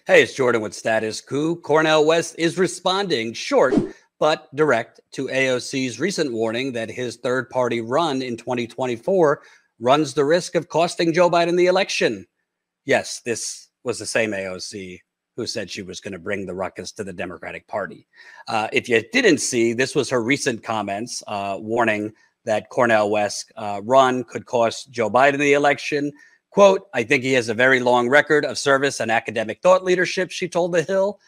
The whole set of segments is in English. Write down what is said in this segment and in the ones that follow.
Hey, it's Jordan with Status Coup. Cornel West is responding short but direct to AOC's recent warning that his third-party run in 2024 runs the risk of costing Joe Biden the election. Yes, this was the same AOC who said she was going to bring the ruckus to the Democratic Party. If you didn't see, this was her recent comments warning that Cornel West's run could cost Joe Biden the election. Quote, I think he has a very long record of service and academic thought leadership, she told The Hill.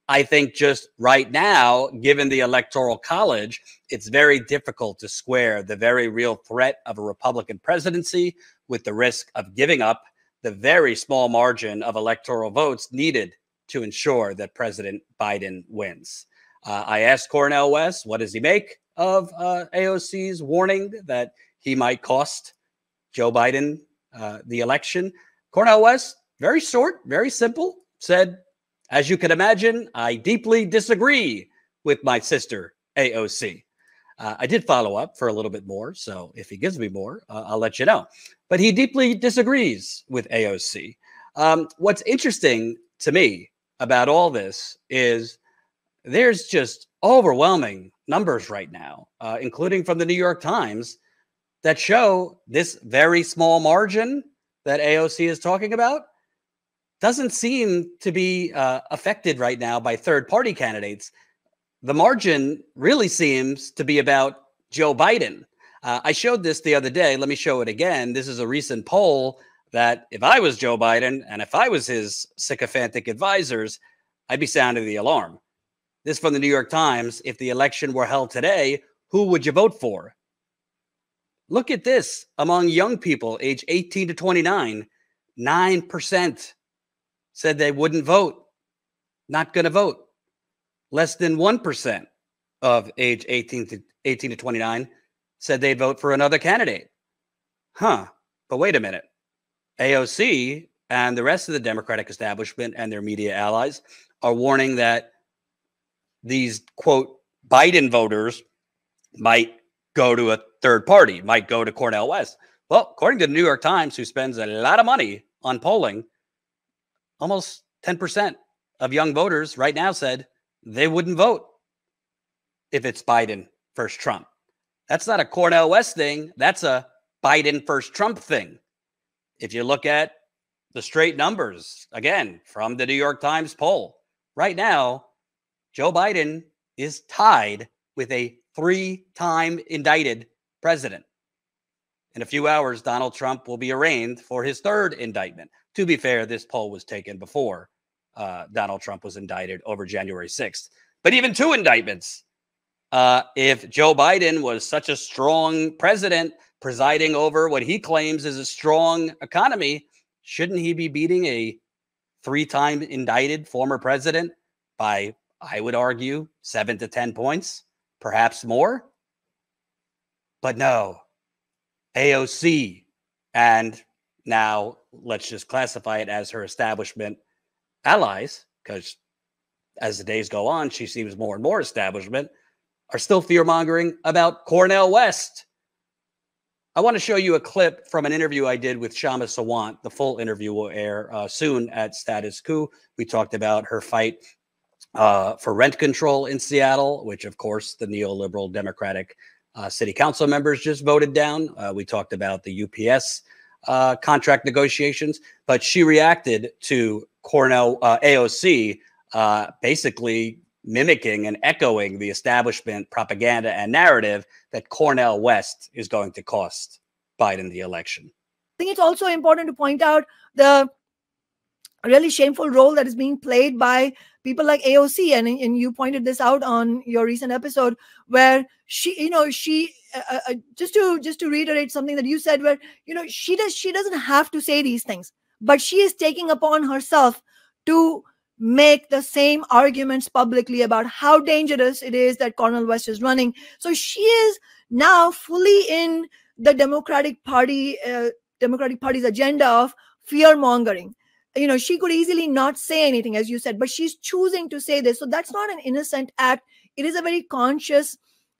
I think just right now, given the Electoral College, it's very difficult to square the very real threat of a Republican presidency with the risk of giving up the very small margin of electoral votes needed to ensure that President Biden wins. I asked Cornel West, what does he make of AOC's warning that he might cost Joe Biden the election? Cornel West, very short, very simple, said, as you can imagine, I deeply disagree with my sister, AOC. I did follow up for a little bit more, so if he gives me more, I'll let you know. But he deeply disagrees with AOC. What's interesting to me about all this is there's just overwhelming numbers right now, including from the New York Times, that show this very small margin that AOC is talking about doesn't seem to be affected right now by third-party candidates. The margin really seems to be about Joe Biden. I showed this the other day. Let me show it again. This is a recent poll that if I was Joe Biden and if I was his sycophantic advisors, I'd be sounding the alarm. This is from the New York Times. If the election were held today, who would you vote for? Look at this. Among young people age 18 to 29, 9% said they wouldn't vote, not going to vote. Less than 1% of age 18 to 29 said they'd vote for another candidate. But wait a minute. AOC and the rest of the Democratic establishment and their media allies are warning that these, quote, Biden voters might go to a third party, might go to Cornel West. Well, according to the New York Times, who spends a lot of money on polling, almost 10% of young voters right now said they wouldn't vote if it's Biden versus Trump. That's not a Cornel West thing. That's a Biden versus Trump thing. If you look at the straight numbers, again, from the New York Times poll, right now, Joe Biden is tied with a 3-time indicted president. In a few hours, Donald Trump will be arraigned for his 3rd indictment. To be fair, this poll was taken before Donald Trump was indicted over January 6th. But even 2 indictments, if Joe Biden was such a strong president presiding over what he claims is a strong economy, shouldn't he be beating a 3-time indicted former president by, I would argue, 7 to 10 points, perhaps more? But no, AOC, and now let's just classify it as her establishment allies, because as the days go on, she seems more and more establishment, are still fear-mongering about Cornel West. I want to show you a clip from an interview I did with Shama Sawant. The full interview will air soon at Status Coup. We talked about her fight for rent control in Seattle, which, of course, the neoliberal Democratic city council members just voted down. We talked about the UPS contract negotiations, but she reacted to AOC basically mimicking and echoing the establishment propaganda and narrative that Cornel West is going to cost Biden the election. I think it's also important to point out the really shameful role that is being played by people like AOC, and you pointed this out on your recent episode, where she just to reiterate something that you said, where she doesn't have to say these things, but she is taking upon herself to make the same arguments publicly about how dangerous it is that Cornel West is running. So she is now fully in the Democratic Party's agenda of fear mongering. She could easily not say anything, as you said, but she's choosing to say this. So that's not an innocent act. It is a very conscious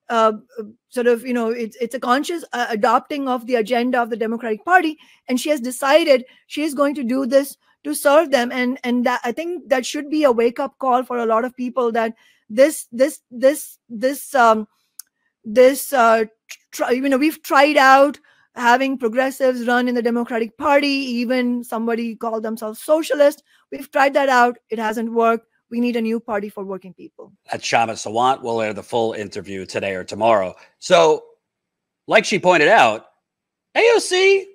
it's a conscious adopting of the agenda of the Democratic Party. And she has decided she is going to do this to serve them. And that, I think that should be a wake up call for a lot of people, that this we've tried out having progressives run in the Democratic Party. Even somebody called themselves socialist. We've tried that out. It hasn't worked. We need a new party for working people. That's Shama Sawant. We'll air the full interview today or tomorrow. So, like she pointed out, AOC,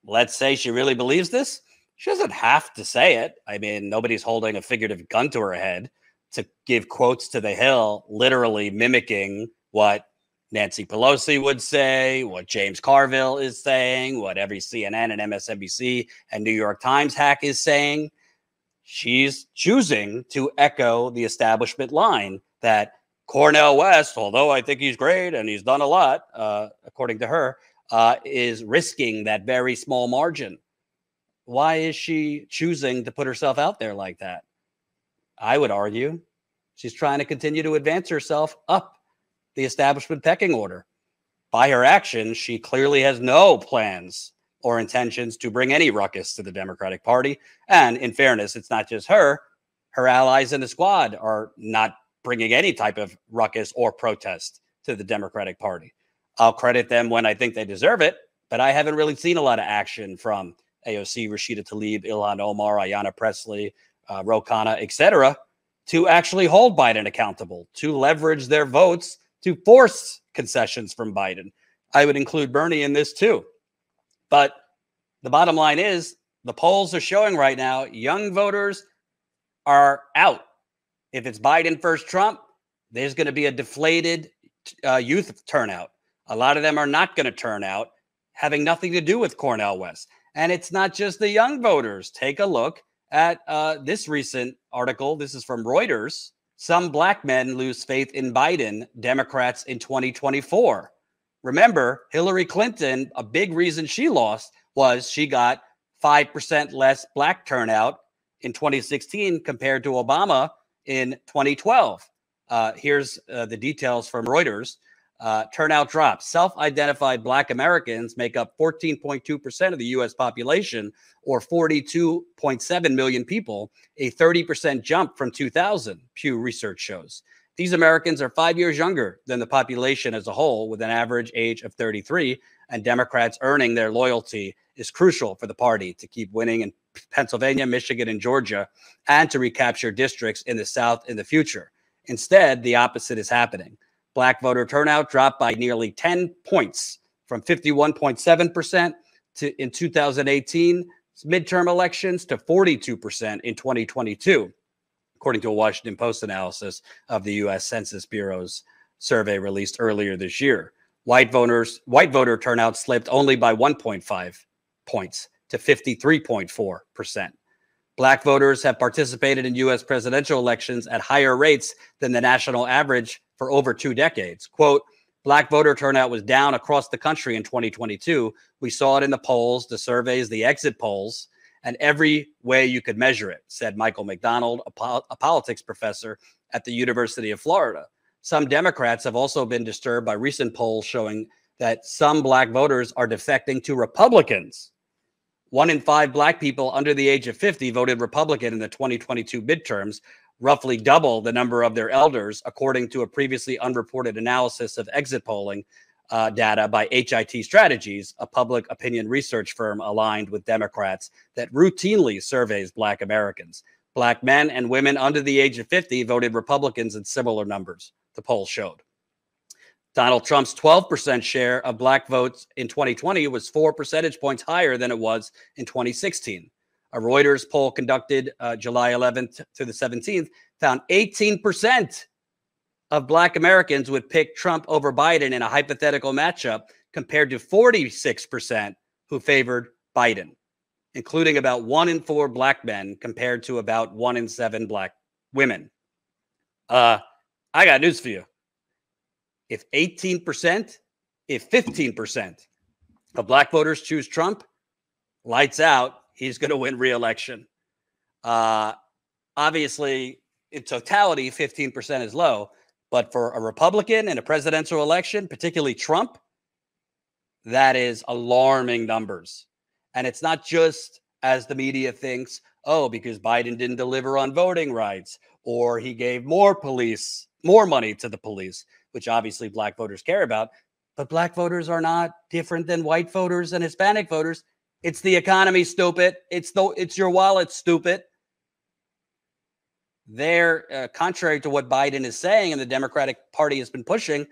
let's say she really believes this. She doesn't have to say it. I mean, nobody's holding a figurative gun to her head to give quotes to the Hill, literally mimicking what Nancy Pelosi would say, what James Carville is saying, what every CNN and MSNBC and New York Times hack is saying. She's choosing to echo the establishment line that Cornel West, although I think he's great and he's done a lot, according to her, is risking that very small margin. Why is she choosing to put herself out there like that? I would argue she's trying to continue to advance herself up the establishment pecking order. By her actions, she clearly has no plans or intentions to bring any ruckus to the Democratic Party. And in fairness, it's not just her. Her allies in the squad are not bringing any type of ruckus or protest to the Democratic Party. I'll credit them when I think they deserve it, but I haven't really seen a lot of action from AOC, Rashida Tlaib, Ilhan Omar, Ayanna Pressley, Ro Khanna, etc., to actually hold Biden accountable, to leverage their votes, to force concessions from Biden. I would include Bernie in this too. But the bottom line is the polls are showing right now young voters are out. If it's Biden versus Trump, there's going to be a deflated youth turnout. A lot of them are not going to turn out, having nothing to do with Cornel West. And it's not just the young voters. Take a look at this recent article. This is from Reuters. Some black men lose faith in Biden, Democrats in 2024. Remember, Hillary Clinton, a big reason she lost was she got 5% less black turnout in 2016 compared to Obama in 2012. Here's the details from Reuters. Turnout drops. Self-identified black Americans make up 14.2% of the U.S. population, or 42.7 million people, a 30% jump from 2000, Pew Research shows. These Americans are 5 years younger than the population as a whole, with an average age of 33, and Democrats earning their loyalty is crucial for the party to keep winning in Pennsylvania, Michigan, and Georgia, and to recapture districts in the South in the future. Instead, the opposite is happening. Black voter turnout dropped by nearly 10 points from 51.7% in 2018 midterm elections to 42% in 2022, according to a Washington Post analysis of the U.S. Census Bureau's survey released earlier this year. White voter turnout slipped only by 1.5 points to 53.4%. Black voters have participated in U.S. presidential elections at higher rates than the national average for over 2 decades. Quote, black voter turnout was down across the country in 2022. We saw it in the polls, the surveys, the exit polls, and every way you could measure it, said Michael McDonald, a politics professor at the University of Florida. Some Democrats have also been disturbed by recent polls showing that some black voters are defecting to Republicans. 1 in 5 black people under the age of 50 voted Republican in the 2022 midterms, roughly double the number of their elders, according to a previously unreported analysis of exit polling data by HIT Strategies, a public opinion research firm aligned with Democrats that routinely surveys black Americans. Black men and women under the age of 50 voted Republicans in similar numbers, the poll showed. Donald Trump's 12% share of black votes in 2020 was 4 percentage points higher than it was in 2016. A Reuters poll conducted July 11th to the 17th found 18% of black Americans would pick Trump over Biden in a hypothetical matchup, compared to 46% who favored Biden, including about 1 in 4 black men compared to about 1 in 7 black women. I got news for you. If 15% of black voters choose Trump, lights out, he's going to win re-election. Obviously, in totality, 15% is low. But for a Republican in a presidential election, particularly Trump, that is alarming numbers. And it's not just, as the media thinks, oh, because Biden didn't deliver on voting rights, or he gave more money to the police, which obviously black voters care about. But black voters are not different than white voters and Hispanic voters. It's the economy, stupid. It's your wallet, stupid. They're contrary to what Biden is saying and the Democratic Party has been pushing,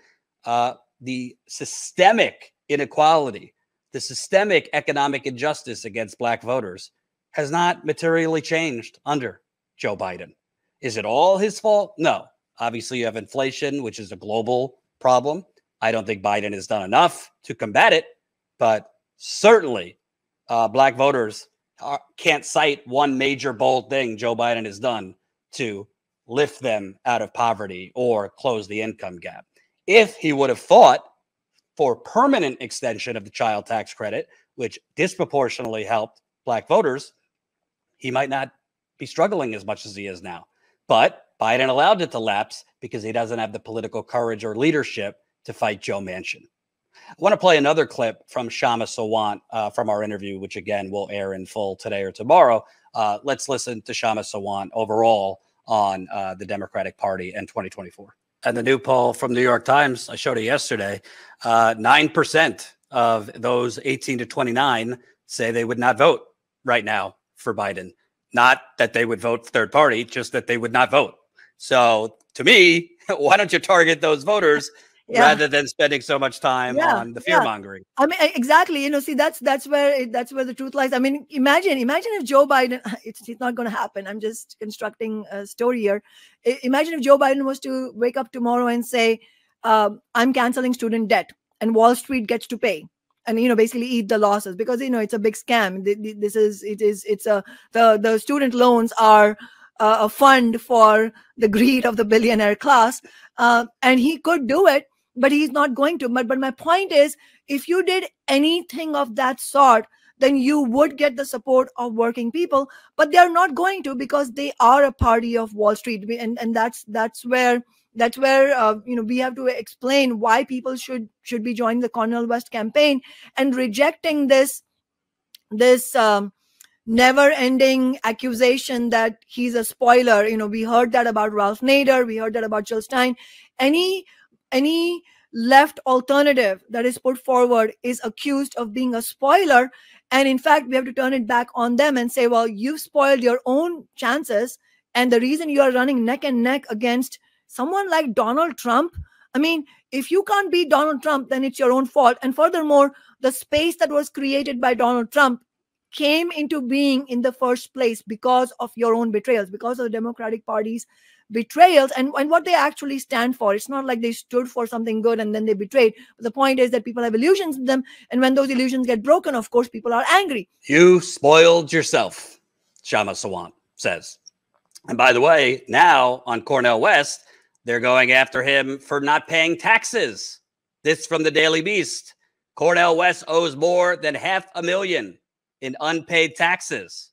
the systemic inequality, the systemic economic injustice against black voters has not materially changed under Joe Biden. Is it all his fault? No. Obviously, you have inflation, which is a global problem. I don't think Biden has done enough to combat it, but certainly black voters can't cite one major bold thing Joe Biden has done to lift them out of poverty or close the income gap. If he would have fought for permanent extension of the child tax credit, which disproportionately helped black voters, he might not be struggling as much as he is now. But Biden allowed it to lapse because he doesn't have the political courage or leadership to fight Joe Manchin. I want to play another clip from Shama Sawant from our interview, which again will air in full today or tomorrow. Let's listen to Shama Sawant overall on the Democratic Party in 2024. And the new poll from New York Times, I showed it yesterday, 9% of those 18 to 29 say they would not vote right now for Biden. Not that they would vote third party, just that they would not vote. So to me, why don't you target those voters rather than spending so much time on the fear mongering? I mean, exactly. See, that's where the truth lies. I mean, imagine if Joe Biden, it's not going to happen. I'm just constructing a story here. Imagine if Joe Biden was to wake up tomorrow and say, I'm canceling student debt and Wall Street gets to pay. And, basically eat the losses because, it's a big scam. The student loans are a fund for the greed of the billionaire class. And he could do it, but he's not going to. But my point is, if you did anything of that sort, then you would get the support of working people, but they're not going to because they are a party of Wall Street. And that's where we have to explain why people should be joining the Cornel West campaign and rejecting this never-ending accusation that he's a spoiler. We heard that about Ralph Nader. We heard that about Jill Stein. Any left alternative that is put forward is accused of being a spoiler. And in fact, we have to turn it back on them and say, well, you've spoiled your own chances. And the reason you are running neck and neck against someone like Donald Trump, I mean, if you can't beat Donald Trump, then it's your own fault. And furthermore, the space that was created by Donald Trump came into being in the first place because of your own betrayals, because of the Democratic Party's betrayals and what they actually stand for. It's not like they stood for something good and then they betrayed. But the point is that people have illusions in them. And when those illusions get broken, of course, people are angry. You spoiled yourself, Shama Sawant says. And by the way, now on Cornel West, they're going after him for not paying taxes. This from the Daily Beast. Cornel West owes more than $500,000 in unpaid taxes.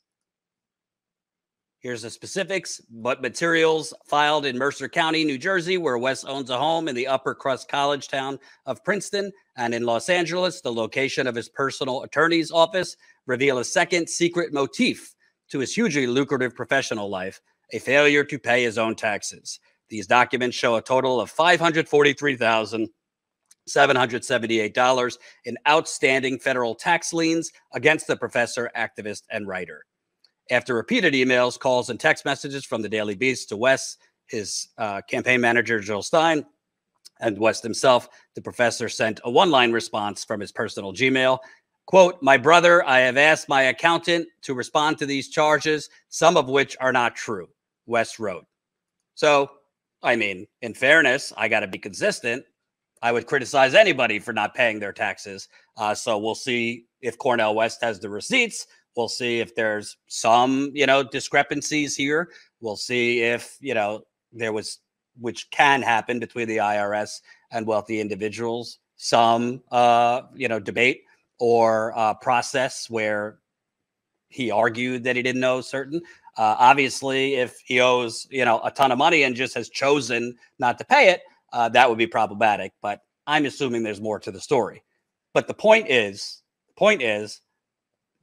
Here's the specifics, but materials filed in Mercer County, New Jersey, where West owns a home in the upper crust college town of Princeton, and in Los Angeles, the location of his personal attorney's office, reveal a second secret motif to his hugely lucrative professional life, a failure to pay his own taxes. These documents show a total of $543,778 in outstanding federal tax liens against the professor, activist, and writer. After repeated emails, calls, and text messages from the Daily Beast to West, his campaign manager, Jill Stein, and West himself, the professor sent a one-line response from his personal Gmail. Quote, "My brother, I have asked my accountant to respond to these charges, some of which are not true," West wrote. So, I mean, in fairness, I got to be consistent. I would criticize anybody for not paying their taxes. So we'll see if Cornel West has the receipts. We'll see if there's some, discrepancies here. We'll see if, there was, which can happen between the IRS and wealthy individuals, some, debate or process where he argued that he didn't know certain. Obviously, if he owes, a ton of money and just has chosen not to pay it, that would be problematic. But I'm assuming there's more to the story. But the point is,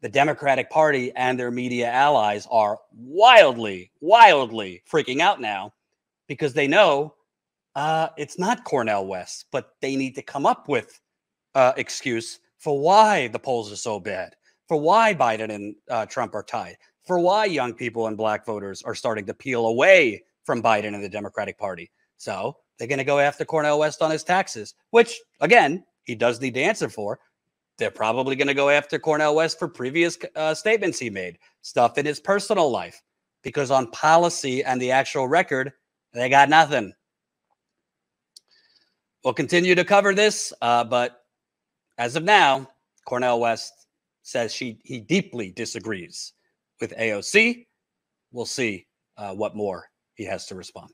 the Democratic Party and their media allies are wildly, wildly freaking out now because they know it's not Cornel West, but they need to come up with excuse for why the polls are so bad, for why Biden and Trump are tied, for why young people and black voters are starting to peel away from Biden and the Democratic Party. So they're going to go after Cornel West on his taxes, which, again, he does need to answer for. They're probably going to go after Cornel West for previous statements he made, stuff in his personal life, because on policy and the actual record, they got nothing. We'll continue to cover this, but as of now, Cornel West says he deeply disagrees with AOC. We'll see what more he has to respond.